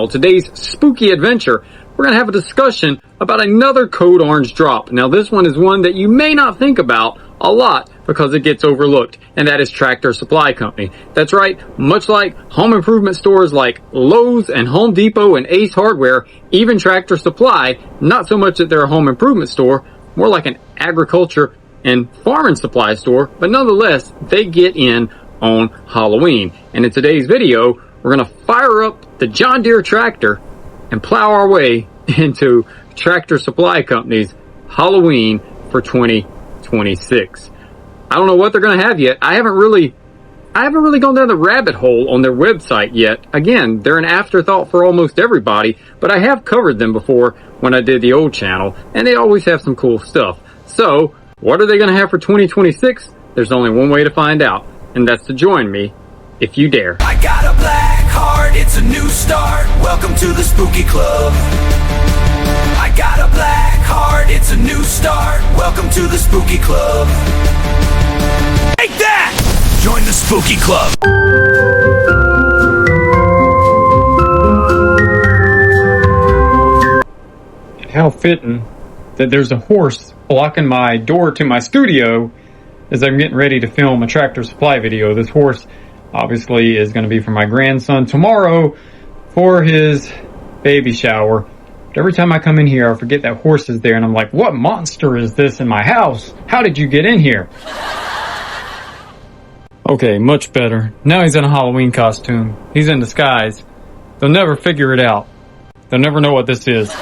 Today's spooky adventure, we're going to have a discussion about another code orange drop. Now this one is one that you may not think about a lot because it gets overlooked, and that is Tractor Supply Company. That's right, much like home improvement stores like Lowe's and Home Depot and Ace Hardware, even Tractor Supply, not so much that they're a home improvement store, more like an agriculture and farming supply store, but nonetheless, they get in on Halloween. And in today's video, we're going to fire up the John Deere tractor and plow our way into Tractor Supply Company's Halloween for 2026. I don't know what they're going to have yet. I haven't really gone down the rabbit hole on their website yet. Again, they're an afterthought for almost everybody, but I have covered them before when I did the old channel, and they always have some cool stuff. So, what are they going to have for 2026? There's only one way to find out, and that's to join me, if you dare. I got a black heart, it's a new start. Welcome to the spooky club. I got a black heart, it's a new start. Welcome to the spooky club. Take that! Join the spooky club. How fitting that there's a horse blocking my door to my studio as I'm getting ready to film a Tractor Supply video. This horse obviously is going to be for my grandson tomorrow for his baby shower. But every time I come in here, I forget that horse is there, and I'm like, what monster is this in my house? How did you get in here? Okay, much better. Now he's in a Halloween costume. He's in disguise. They'll never figure it out. They'll never know what this is.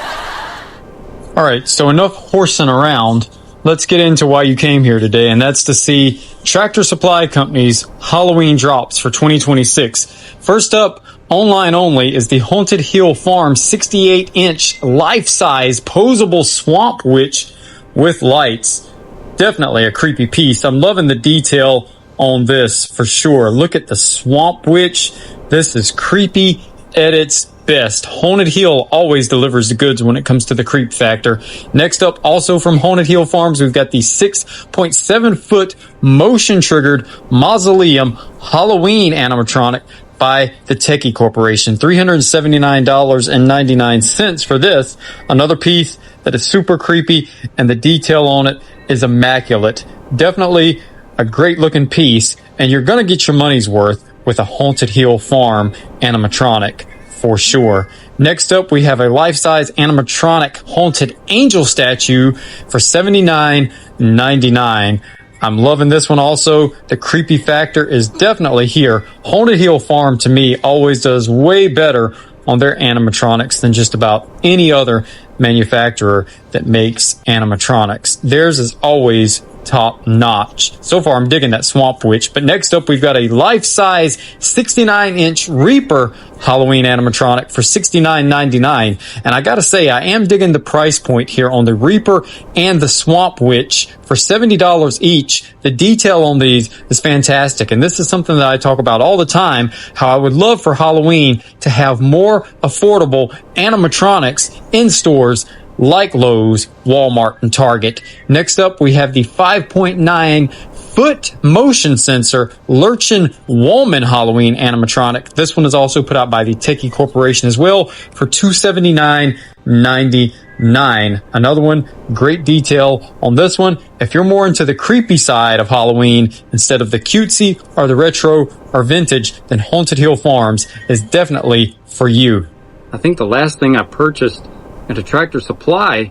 Alright, so enough horsing around. Let's get into why you came here today, and that's to see Tractor Supply Company's Halloween drops for 2026. First up, online only, is the Haunted Hill Farm 68-inch life-size posable swamp witch with lights. Definitely a creepy piece. I'm loving the detail on this for sure. Look at the swamp witch. This is creepy at its best. Haunted Hill always delivers the goods when it comes to the creep factor. Next up, also from Haunted Hill Farms, we've got the 6.7-foot motion-triggered mausoleum Halloween animatronic by the Techie Corporation. $379.99 for this. Another piece that is super creepy, and the detail on it is immaculate. Definitely a great looking piece, and you're going to get your money's worth with a Haunted Hill Farm animatronic for sure. Next up, we have a life-size animatronic haunted angel statue for $79.99. I'm loving this one also. The creepy factor is definitely here. Haunted Hill Farm, to me, always does way better on their animatronics than just about any other manufacturer that makes animatronics. Theirs is always top notch. So far, I'm digging that Swamp Witch. But next up, we've got a life-size 69-inch Reaper Halloween animatronic for $69.99. And I gotta say, I am digging the price point here on the Reaper and the Swamp Witch for $70 each. The detail on these is fantastic. And this is something that I talk about all the time, how I would love for Halloween to have more affordable animatronics in stores like Lowe's, Walmart, and Target. Next up, we have the 5.9-foot motion sensor Lurchin Woman Halloween animatronic. This one is also put out by the Techie Corporation as well for $279.99. Another one, great detail on this one. If you're more into the creepy side of Halloween instead of the cutesy or the retro or vintage, then Haunted Hill Farms is definitely for you. I think the last thing I purchased at a Tractor Supply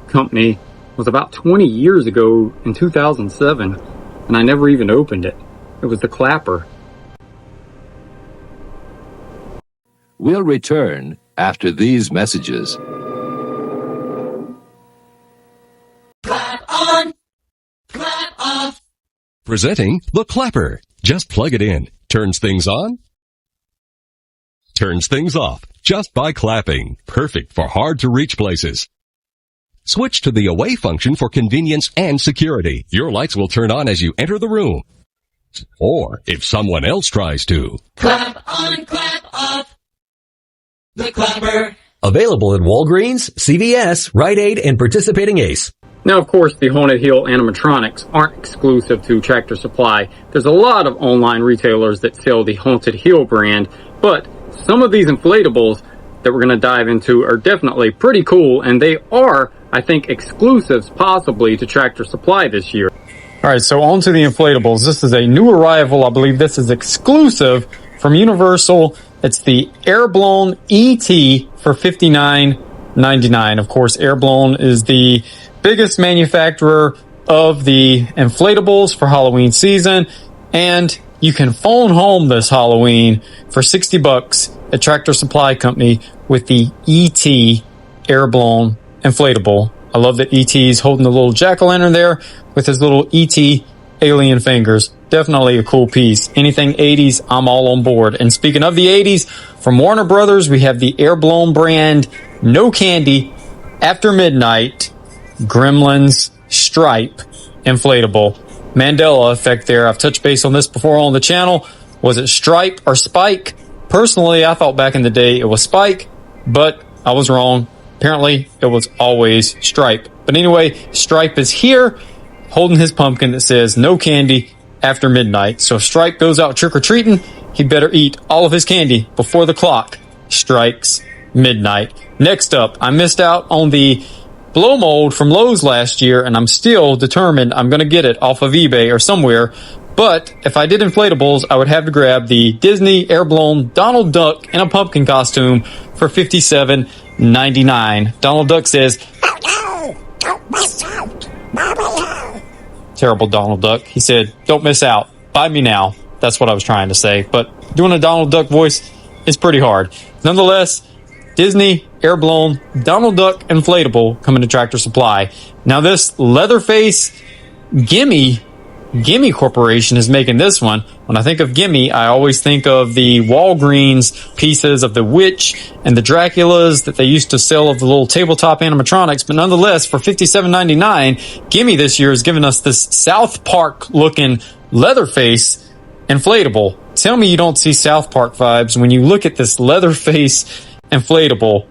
Company was about 20 years ago in 2007, and I never even opened it. It was the clapper. We'll return after these messages. Clap on, clap off. Presenting the Clapper. Just plug it in. Turns things on, turns things off just by clapping. Perfect for hard-to-reach places. Switch to the away function for convenience and security. Your lights will turn on as you enter the room. Or if someone else tries to. Clap on, clap off. The Clapper. Available at Walgreens, CVS, Rite Aid, and participating Ace. Now, of course, the Haunted Hill animatronics aren't exclusive to Tractor Supply. There's a lot of online retailers that sell the Haunted Hill brand, but some of these inflatables that we're going to dive into are definitely pretty cool, and they are, I think, exclusives possibly to Tractor Supply this year. All right, so on to the inflatables. This is a new arrival. I believe this is exclusive from Universal. It's the Airblown ET for $59.99. Of course, Airblown is the biggest manufacturer of the inflatables for Halloween season, and you can phone home this Halloween for $60 at Tractor Supply Company with the ET Airblown inflatable. I love that ET is holding the little jack-o'-lantern there with his little ET alien fingers. Definitely a cool piece. Anything 80s, I'm all on board. And speaking of the 80s, from Warner Brothers, we have the Airblown brand No Candy After Midnight Gremlins Stripe inflatable. Mandela effect there. I've touched base on this before on the channel. Was it Stripe or Spike? Personally, I thought back in the day it was Spike, but I was wrong. Apparently, it was always Stripe. But anyway, Stripe is here holding his pumpkin that says no candy after midnight. So if Stripe goes out trick-or-treating, he better eat all of his candy before the clock strikes midnight. Next up, I missed out on the blow mold from Lowe's last year, and I'm still determined I'm going to get it off of eBay or somewhere. But if I did inflatables, I would have to grab the Disney Airblown Donald Duck in a pumpkin costume for $57.99. Donald Duck says, "Oh no, don't miss out, Mario." Terrible Donald Duck. He said, "Don't miss out. Buy me now." That's what I was trying to say. But doing a Donald Duck voice is pretty hard. Nonetheless, Disney Airblown Donald Duck inflatable coming to Tractor Supply. Now this Leatherface Gimme Corporation is making this one. When I think of Gimme, I always think of the Walgreens pieces of the Witch and the Draculas that they used to sell of the little tabletop animatronics. But nonetheless, for $57.99, Gimme this year has given us this South Park looking Leatherface inflatable. Tell me you don't see South Park vibes when you look at this Leatherface inflatable.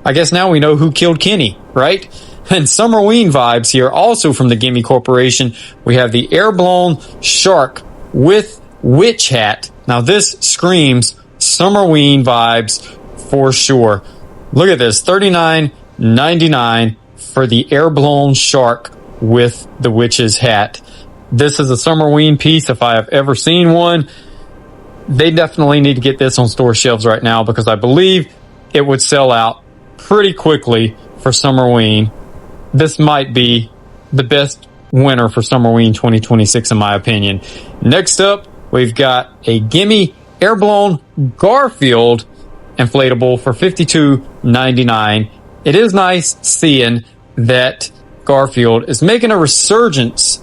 I guess now we know who killed Kenny, right? And Summerween vibes here, also from the Gimme Corporation. We have the Airblown Shark with Witch Hat. Now this screams Summerween vibes for sure. Look at this, $39.99 for the Airblown Shark with the Witch's Hat. This is a Summerween piece if I have ever seen one. They definitely need to get this on store shelves right now because I believe it would sell out pretty quickly for Summerween. This might be the best winner for Summerween 2026 in my opinion. Next up, we've got a Gimme Airblown Garfield inflatable for $52.99. It is nice seeing that Garfield is making a resurgence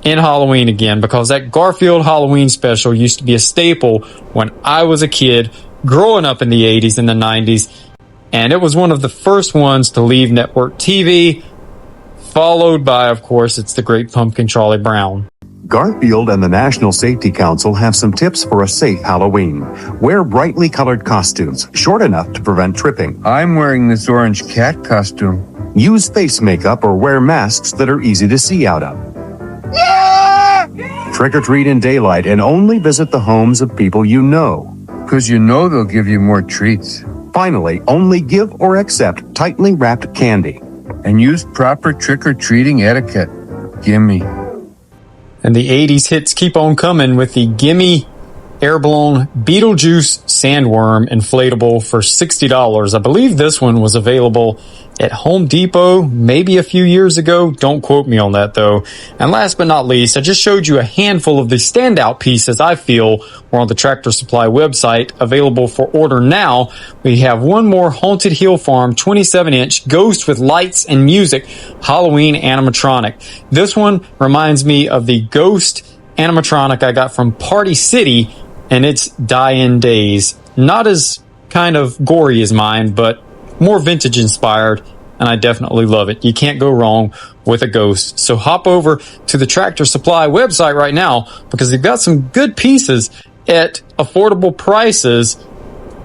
in Halloween again because that Garfield Halloween special used to be a staple when I was a kid growing up in the 80s and the 90s. And it was one of the first ones to leave network TV, followed by, of course, it's the Great Pumpkin Charlie Brown. Garfield and the National Safety Council have some tips for a safe Halloween. Wear brightly colored costumes, short enough to prevent tripping. I'm wearing this orange cat costume. Use face makeup or wear masks that are easy to see out of. Trick or treat in daylight and only visit the homes of people you know. 'Cause you know they'll give you more treats. Finally, only give or accept tightly wrapped candy. And use proper trick-or-treating etiquette. Gimme. And the 80s hits keep on coming with the Gimme Airblown Beetlejuice Sandworm inflatable for $60. I believe this one was available at Home Depot maybe a few years ago. Don't quote me on that though. And last but not least, I just showed you a handful of the standout pieces I feel were on the Tractor Supply website available for order now. We have one more Haunted Hill Farm 27-inch Ghost with lights and music Halloween animatronic. This one reminds me of the Ghost animatronic I got from Party City and its Die-In Days. Not as kind of gory as mine, but more vintage inspired, and I definitely love it. You can't go wrong with a ghost. So hop over to the Tractor Supply website right now because they've got some good pieces at affordable prices.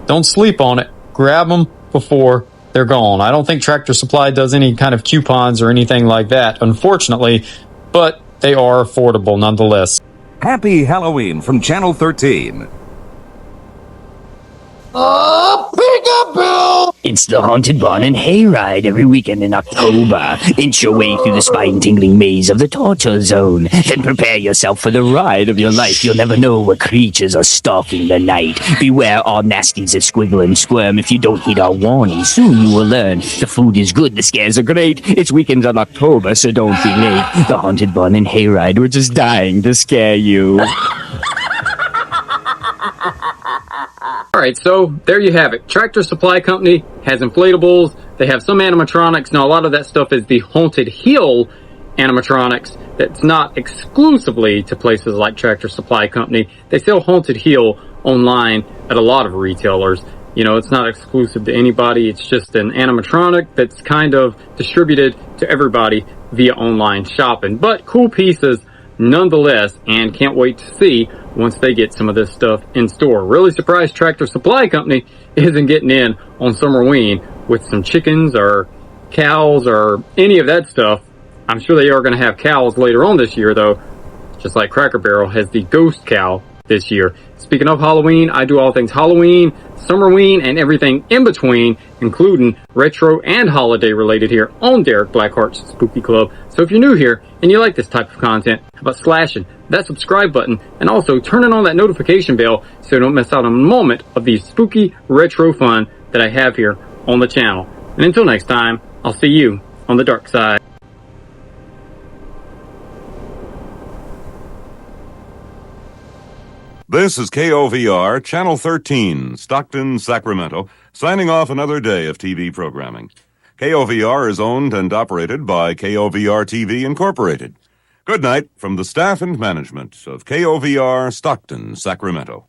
Don't sleep on it. Grab them before they're gone. I don't think Tractor Supply does any kind of coupons or anything like that, unfortunately, but they are affordable nonetheless. Happy Halloween from Channel 13. Peekaboo! It's the Haunted Barn and Hayride every weekend in October. Inch your way through the spine-tingling maze of the Torture Zone. Then prepare yourself for the ride of your life. You'll never know what creatures are stalking the night. Beware all nasties that squiggle and squirm. If you don't heed our warning, soon you will learn. The food is good, the scares are great. It's weekends in October, so don't be late. The Haunted Barn and Hayride, we're just dying to scare you. Alright, so there you have it. Tractor Supply Company has inflatables. They have some animatronics. Now, a lot of that stuff is the Haunted Hill animatronics. That's not exclusively to places like Tractor Supply Company. They sell Haunted Hill online at a lot of retailers. You know, it's not exclusive to anybody. It's just an animatronic that's kind of distributed to everybody via online shopping. But cool pieces nonetheless, and can't wait to see once they get some of this stuff in store. Really surprised Tractor Supply Company isn't getting in on Summerween with some chickens or cows or any of that stuff. I'm sure they are going to have cows later on this year, though, just like Cracker Barrel has the ghost cow this year. Speaking of Halloween, I do all things Halloween, Summerween, and everything in between, including retro and holiday related here on Derek BlackHearts Spooky Club. So if you're new here and you like this type of content, how about slashing that subscribe button and also turning on that notification bell so you don't miss out on a moment of the spooky retro fun that I have here on the channel. And until next time, I'll see you on the dark side. This is KOVR, Channel 13, Stockton, Sacramento, signing off another day of TV programming. KOVR is owned and operated by KOVR TV Incorporated. Good night from the staff and management of KOVR, Stockton, Sacramento.